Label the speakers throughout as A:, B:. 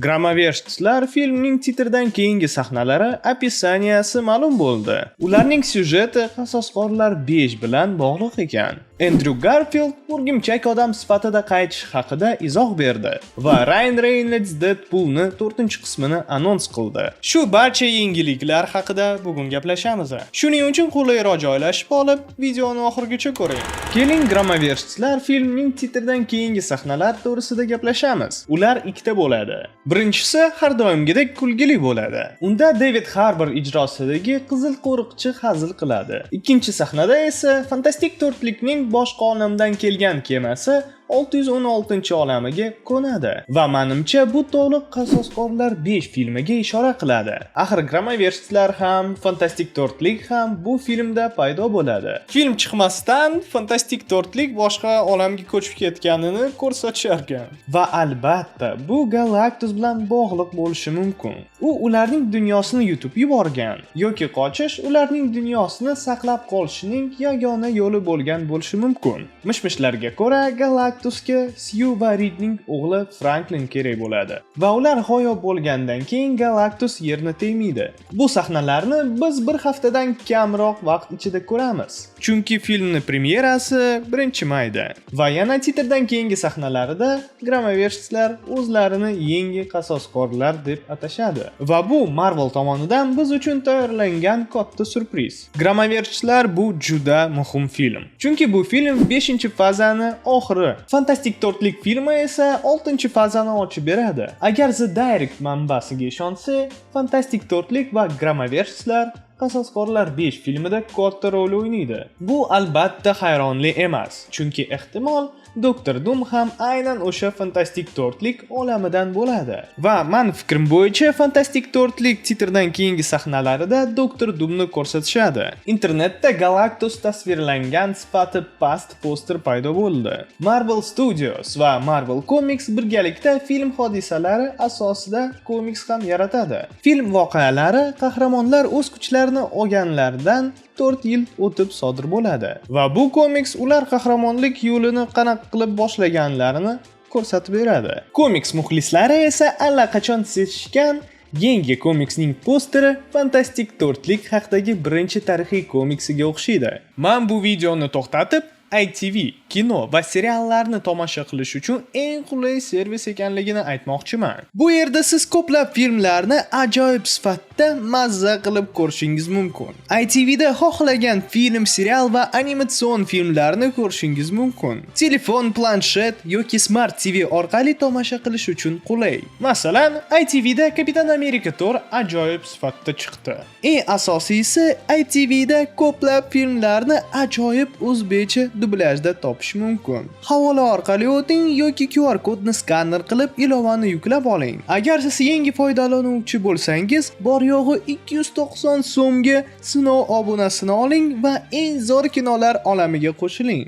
A: Grammaverstlar filmning titrdan keyingi sahnalari opisaniyasi ma'lum bo'ldi. Ularning syujeti Qasosqorlar 5 bilan bog'liq ekan. Andrew Garfield o'rgimchak odam sifatida qaytish haqida izoh berdi va Ryan Reynolds Deadpool'ni 4-qismini anons qildi. Shu barcha yangiliklar haqida bugun gaplashamiz. Shuning uchun qulayroq joylashib olib, videoni oxirigacha ko'ring. Keling, Grammaverstlar filmning titrdan keyingi sahnalar to'g'risida gaplashamiz. Ular ikkita bo'ladi. Birinchisi har doimgidek kulgili bo'ladi. Unda David Harbour ijrosidagi qizil qo'riqchi hazil qiladi. Ikkinchi sahnada esa fantastik to'rtlikning boshqa olamdan kelgan kemasi 616-olamiga qo'nadi va menimcha bu to'liq Qasosqorlar 5 filmiga ishora qiladi. Axir Grammaverstlar ham, fantastik to'rtlik ham bu filmda paydo bo'ladi. Film chiqmasdan fantastik to'rtlik boshqa olamga ko'chib ketganini ko'rsatishar ekan. Va albatta, bu Galactus bilan bog'liq bo'lishi mumkin. U ularning dunyosini yutib yuborgan yoki qochish ularning dunyosini saqlab qolishning yagona yo'li bo'lgan bo'lishi mumkin. Mishmishlarga ko'ra, Galactusga Sue va Reedning o'g'li Franklin kerak bo'ladi va ular g'oyib bo'lgandan keyin Galactus yerni tegmaydi. Bu sahnalarni biz bir haftadan kamroq vaqt ichida ko'ramiz. Chunki filmning premyerasi 1-mayda va yana titrdan keyingi sahnalarida Grammaverstlar o'zlarini yangi qasosqorlar deb atashadi va bu Marvel tomonidan biz uchun tayyorlangan katta surpriz. Grammaverstlar bu juda muhim film. Chunki bu film 5-fazani oxiri. Fantastik to'rtlik filmi esa 6-fazani ochib beradi. Agar The Direct manbasiga ishonsak, Fantastik to'rtlik va Grammaverstlar Qasosqorlar 5 filmida katta rol o'ynaydi. Bu albatta hayronli emas, chunki ehtimol Dr. Doom ham aynan o'sha fantastik to'rtlik olamidan bo'ladi. Va men fikrim bo'yicha fantastik to'rtlik titrdan keyingi sahnalarida Dr. Doomni ko'rsatishadi. Internetda Galactus tasvirlangan sifati past poster paydo bo'ldi. Marvel Studios va Marvel Comics birgalikda film hodisalari asosida komiks ham yaratadi. Film voqealari qahramonlar o'z kuchlarini olganlardan 4 yil o'tib sodir bo'ladi va bu komiks ular qahramonlik yo'lini qanaqa qilib boshlaganlarini ko'rsatib beradi. Komiks muxlislari esa allaqachon sezishgan yangi komiksning posteri fantastik to'rtlik haqidagi birinchi tarixiy komiksiga o'xshaydi. Men bu videoni to'xtatib ITV kino va seriallarni tomosha qilish uchun eng qulay servis ekanligini aytmoqchiman. Bu yerda siz ko'plab filmlarni ajoyib sifatda mazza qilib ko'rishingiz mumkin. ITV da xohlagan film, serial va animatsion filmlarni ko'rishingiz mumkin. Telefon, planshet yoki Smart TV orqali tomosha qilish uchun qulay. Masalan, ITV da Kapitan Amerika Thor ajoyib sifatda chiqdi. Eng asosiysi, ITV da ko'plab filmlarni ajoyib o'zbekcha dublyajda topish mumkin. Havola orqali o'ting yoki QR kodni skaner qilib ilovani yuklab oling. Agar siz yangi foydalanuvchi bo'lsangiz, bor yo'g'i 290 so'mga sinov obunasini oling va eng zo'r kinolar olamiga qo'shiling.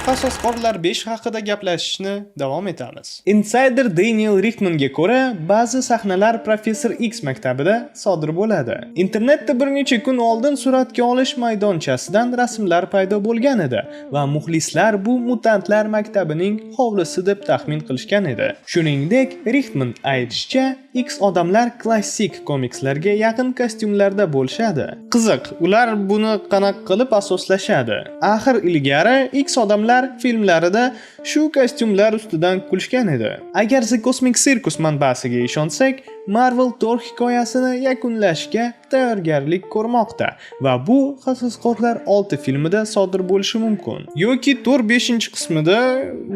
A: Qasosqorlar 5 haqida gaplashishni davom etamiz. Insider Daniel Richtmanga ko'ra, ba'zi sahnalar Professor X maktabida sodir bo'ladi. Internetda bir necha kun oldin suratga olish maydonchasidan rasmlar paydo bo'lgan edi va muxlislar bu mutantlar maktabining hovlisi deb taxmin qilishgan edi. Shuningdek, Richtman aytishicha, X odamlar klassik komikslarga yaqin kostyumlarda bo'lishadi. Qiziq, ular buni qanaqa qilib asoslashadi? Axir ilgari X odamlar filmlarida shu kostyumlar ustidan kulishgan edi. Agar The Cosmic Circus manbasiga ishonsak, Marvel Thor hikoyasini yakunlashga tayyorgarlik ko'rmoqda va bu Qasosqorlar 6 filmida sodir bo'lishi mumkin yoki Thor 5-qismida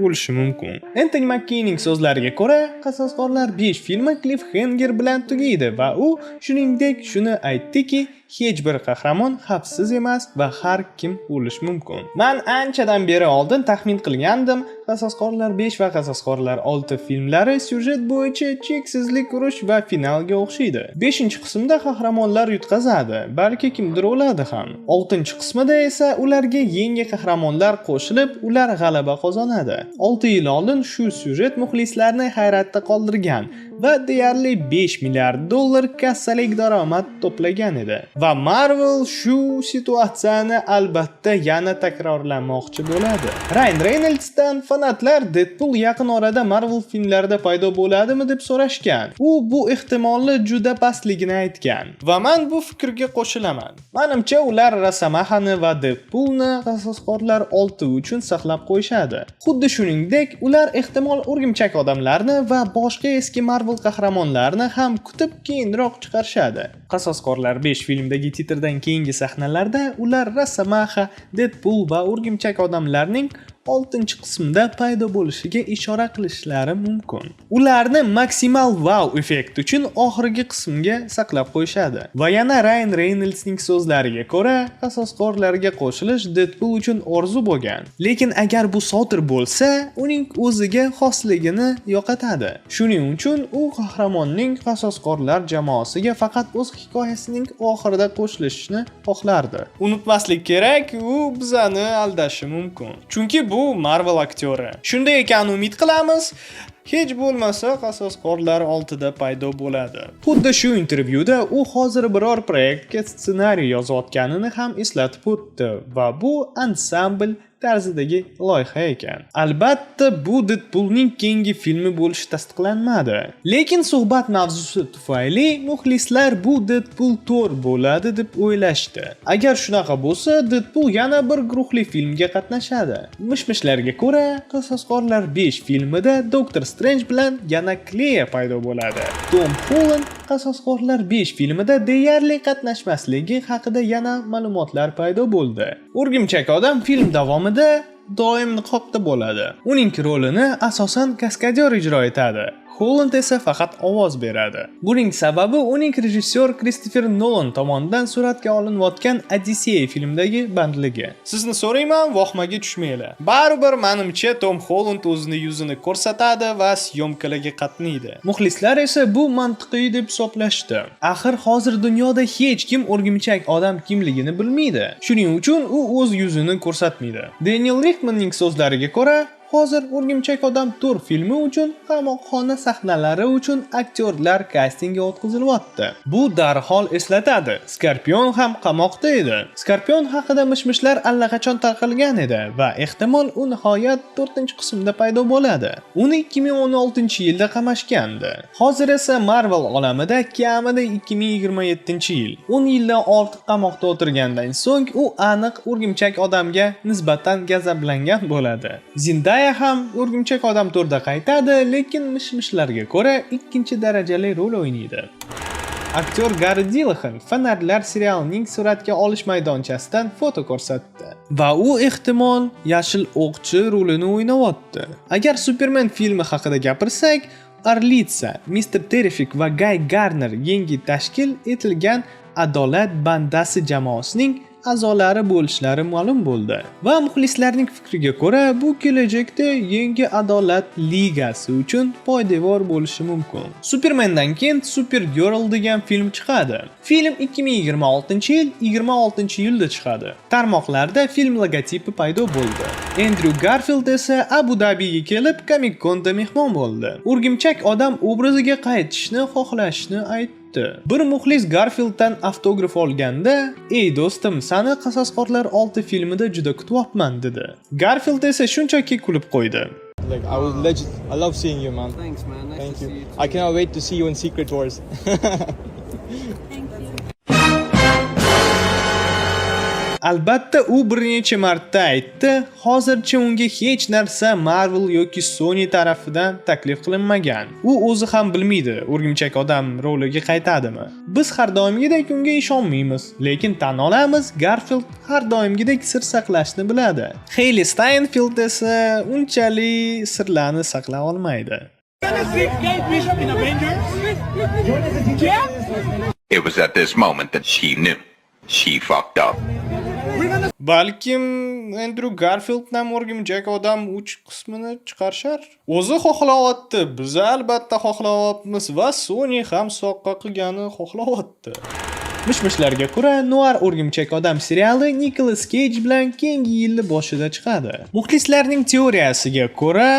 A: bo'lishi mumkin. Anthony Mackie'ning so'zlariga ko'ra, Qasosqorlar 5 filmi cliffhanger bilan tugaydi va u shuningdek shuni aytdiki, hech bir qahramon xavfsiz emas va har kim o'lishi mumkin. Men anchadan beri oldin taxmin qilgandim, Qasosqorlar 5 va Qasosqorlar 6 filmlari syujet bo'yicha cheksizlik urush va finalga o'xshaydi. 5-qismda qahramonlar yutqazadi, balki kimdir o'ladi ham. 6-qismida esa ularga yangi qahramonlar qo'shilib, ular g'alaba qozonadi. 6 yil oldin shu syujet muxlislarni hayratda qoldirgan va deyarli 5 milliard dollar kassalik daromad to'plagan edi. Va Marvel shu situatsiyani albatta yana takrorlamoqchi bo'ladi. Ryan Reynoldsdan Fanatlar Deadpool yaqin orada Marvel filmlarida paydo bo'ladimi deb so'rashgan. U bu ehtimolni juda pastligini aytgan va men bu fikrga qo'shilaman. Menimcha ular Rosamahani va Deadpoolni qasosqorlar 6 uchun saqlab qo'yishadi. Xuddi shuningdek, ular ehtimol O'rgimchak odamlarni va boshqa eski Marvel qahramonlarini ham kutib keyinroq chiqarishadi. Qasosqorlar 5 filmdagi titrdan keyingi sahnalarda ular Rosamaha, Deadpool va O'rgimchak odamlarning 6-qismda paydo bo'lishiga ishora qilishlari mumkin. Ularni maksimal wow effekt uchun oxirgi qismga saqlab qo'yishadi. Va yana Ryan Reynoldsning so'zlariga ko'ra, qasosqorlarga qo'shilish Deadpool uchun orzu bo'lgan. Lekin agar bu sodir bo'lsa, uning o'ziga xosligini yo'qotadi. Shuning uchun u qahramonning qasosqorlar jamoasiga faqat o'z hikoyasining oxirida qo'shilishni xohlardi. Unutmaslik kerak, u bizani aldashi mumkin. Chunki bu Marvel aktyori. Shunday ekan umid qilamiz, hech bo'lmasa qasosqorlar 6da paydo bo'ladi. Xuddi shu intervyuda u hozir biror proyektga ssenariy yozayotganini ham eslatib o'tdi va bu ansambl tarzidagi loyiha ekan. Albatta, bu Deadpoolning keyingi filmi bo'lishi tasdiqlanmadi. Lekin suhbat mavzusi tufayli muxlislar bu Deadpool 4 bo'ladi deb o'ylashdi. Agar shunaqa bo'lsa, Deadpool yana bir guruhli filmga qatnashadi. Mishmishlarga ko'ra, Qasosqorlar 5 filmida Doctor Strange bilan yana Clea paydo bo'ladi. Tom Holland Qasosqorlar 5 filmida deyarli qatnashmasligi haqida yana ma'lumotlar paydo bo'ldi. O'rgimchak odam film davomida doim niqobda bo'ladi. Uning rolini asosan kaskadyor ijro etadi. Holland esa faqat ovoz beradi. Buning sababi uning rejissyor Christopher Nolan tomonidan suratga olinayotgan Odyssey filmidagi bandligi. Sizni so'rayman, vahmaga tushmanglar. Baribir menimcha Tom Holland o'zini yuzini ko'rsatadi va syomkalarga qatnaydi. Muxlislar esa bu mantiqiy deb hisoblashdi. Axir hozir dunyoda hech kim O'rgimchak odam kimligini bilmaydi. Shuning uchun u o'z yuzini ko'rsatmaydi. Daniel Richtmanning so'zlariga ko'ra, hozir O'rgimchak odam 4 filmi uchun qamoqxona sahnalari uchun aktyorlar kastingga o'tkazilyapti. Bu darhol eslatadi, Scorpion ham qamoqda edi. Scorpion haqida mishmishlar allaqachon tarqalgan edi va ehtimol u nihoyat 4-qismda paydo bo'ladi. Uni 2016-yilda qamashgandi. Hozir esa Marvel olamida kamida 2027-yil, 10 yildan ortiq qamoqda o'tirgandan so'ng u aniq O'rgimchak odamga nisbatan gazablangan bo'ladi. Zendaya ham O'rgimchak odam 4da qaytadi, lekin mishmishlarga ko'ra 2-darajali rol o'ynaydi. Aktyor Gary Dillon Fanatlar serialining suratga olish maydonchasidan foto ko'rsatdi va u ehtimol yashil o'qchi rolini o'ynayapti. Agar Superman filmi haqida gapirsak, Arlitsa, Mr. Terrific va Guy Gardner yangi tashkil etilgan Adolat bandasi jamoasining a'zolari bo'lishlari ma'lum bo'ldi. Va muxlislarning fikriga ko'ra, bu kelajakda yangi Adolat ligasi uchun poydevor bo'lishi mumkin. Supermandan keyin Supergirl degan film chiqadi. Film 2026-yil 26-iyulda chiqadi. Tarmoqlarda film logotipi paydo bo'ldi. Andrew Garfield esa Abu Dabiga kelib Comic-Conda mehmon bo'ldi. O'rgimchak odam obraziga qaytishni xohlashini aytdi. Bir muxlis Garfielddan avtograf olganda, "Ey do'stim, seni Qasosqorlar 6 filmida juda kutyapman" dedi. Garfield esa shunchaki kulib qo'ydi.
B: Like I love seeing you, man.
C: Thanks, man. Nice
B: Thank
C: to
B: you.
C: see you too.
B: I cannot wait to see you in Secret Wars.
A: Albatta, u bir necha marta aytdi, hozircha unga hech narsa Marvel yoki Sony tarafidan taklif qilinmagan. U o'zi ham bilmaydi, O'rgimchak odam roliga qaytadimi. Biz har doimgidek unga ishonmaymiz, lekin tan olamiz, Garfield har doimgidek sir saqlashni biladi. Hayley Steinfeld esa unchalik sirlarni saqlay olmaydi.
D: It was at this moment that she knew. She fucked up.
A: Balkim Andrew Garfield ham O'rgimchak odam 3 qismini chiqarishar. O'zi xohlayapti, biz albatta xohlayapmiz va Sony ham soqqa qilgani xohlayapti. Mishmishlarga ko'ra, Noir O'rgimchak odam seriali Nicolas Cage bilan keyingi yil boshida chiqadi. Muxlislarning teoriyasiga ko'ra,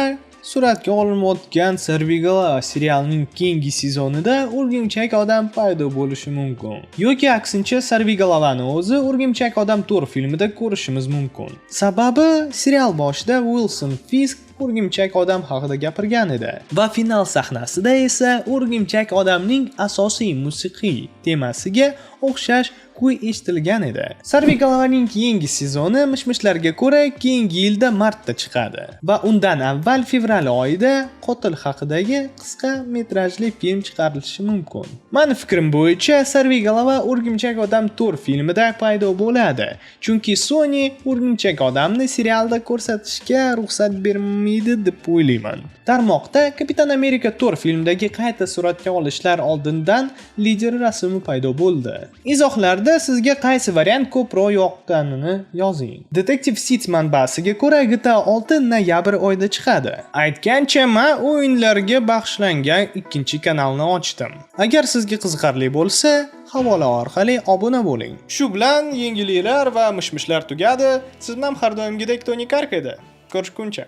A: suratga olinayotgan Sarvigala serialining keyingi sezonida O'rgimchak odam paydo bo'lishi mumkin. Yoki aksincha Sarvigalani o'zi O'rgimchak odam 4 filmida ko'rishimiz mumkin. Sababi serial boshida Wilson Fisk O'rgimchak odam haqida gapirgan edi. Va final sahnasida esa O'rgimchak odamning asosiy musiqiy temasiga o'xshash kuy eshitilgan edi. Sarvigalovaning keyingi sezoni mishmishlarga ko'ra keyingi yilda martda chiqadi va undan avval fevral oyida qotil haqidagi qisqa metrajli film chiqarilishi mumkin. Meni fikrim bo'yicha Sarvigalova O'rgimchak odam 4 filmida paydo bo'ladi, chunki Sony O'rgimchak odamni serialda ko'rsatishga ruxsat bermaydi deb o'ylayman. Tarmoqda Kapitan Amerika 4 filmdagi qayta suratga olishlar oldindan lider rasmi paydo bo'ldi. Izohlarda sizga qaysi variant ko'proq yoqqanini yozing. Detective Seeds manbasiga ko'ra GTA 6 noyabr oyida chiqadi. Aytgancha, men o'yinlarga bag'ishlangan ikkinchi kanalni ochdim. Agar sizga qiziqarli bo'lsa, havola orqali obuna bo'ling. Shu bilan yengilliklar va mishmishlar tugadi. Siz ham har doimgidek Tony Kark edi. Ko'rishguncha.